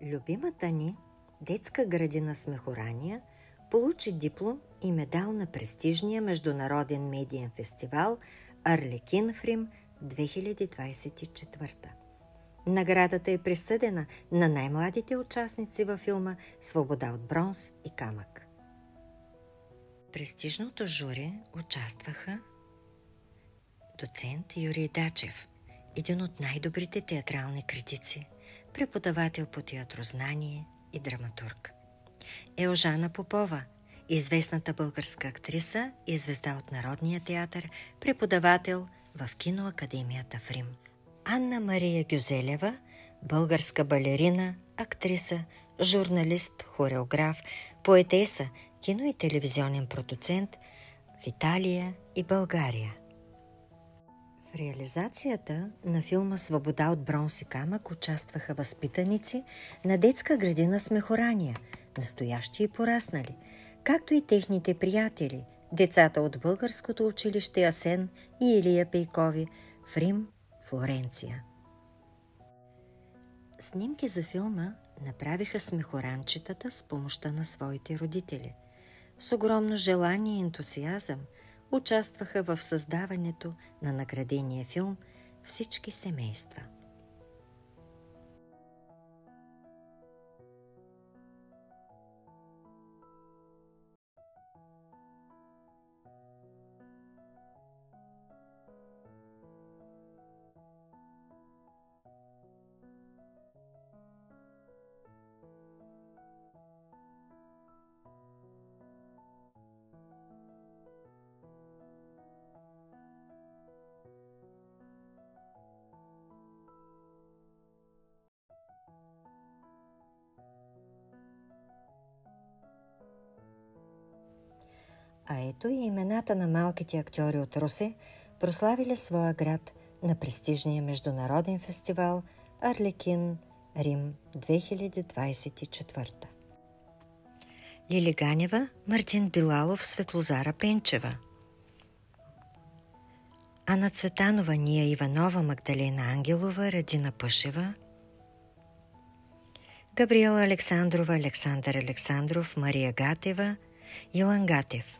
Любимата ни детска градина Смехорания получи диплом и медал на престижния международен медиен фестивал Арлекин в Рим 2024. Наградата е присъдена на най-младите участници във филма „Свобода от бронз и камък“. В престижното жури участваха доцент Юрий Дачев, един от най-добрите театрални критици, преподавател по театрознание и драматург. Елжана Попова, известната българска актриса и звезда от Народния театър, преподавател в Киноакадемията в Рим. Анна Мария Гюзелева, българска балерина, актриса, журналист, хореограф, поетеса, кино и телевизионен продуцент в Италия и България. В реализацията на филма „Свобода от бронз и камък“ участваха възпитаници на детска градина Смехорания, настоящи и пораснали, както и техните приятели, децата от българското училище Асен и Илия Пейкови в Рим, Флоренция. Снимки за филма направиха смехоранчетата с помощта на своите родители. С огромно желание и ентусиазъм участваха в създаването на наградения филм всички семейства. А ето и имената на малките актьори от Русе, прославили своя град на престижния международен фестивал Арлекин Рим 2024. Лили Ганева, Мартин Билалов, Светлозара Пенчева. Ана Цветанова, Ния Иванова, Магдалена Ангелова, Радина Пъшева. Габриела Александрова, Александър Александров, Мария Гатева, Илан Гатев.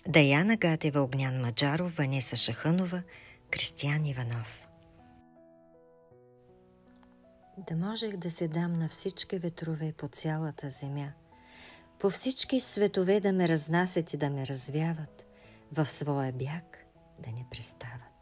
Даяна Гатева, Огнян Маджаров, Ванеса Шахънова, Кристиян Иванов. Да можех да се дам на всички ветрове по цялата земя, по всички светове да ме разнасят и да ме развяват, в своя бяг да не пристават.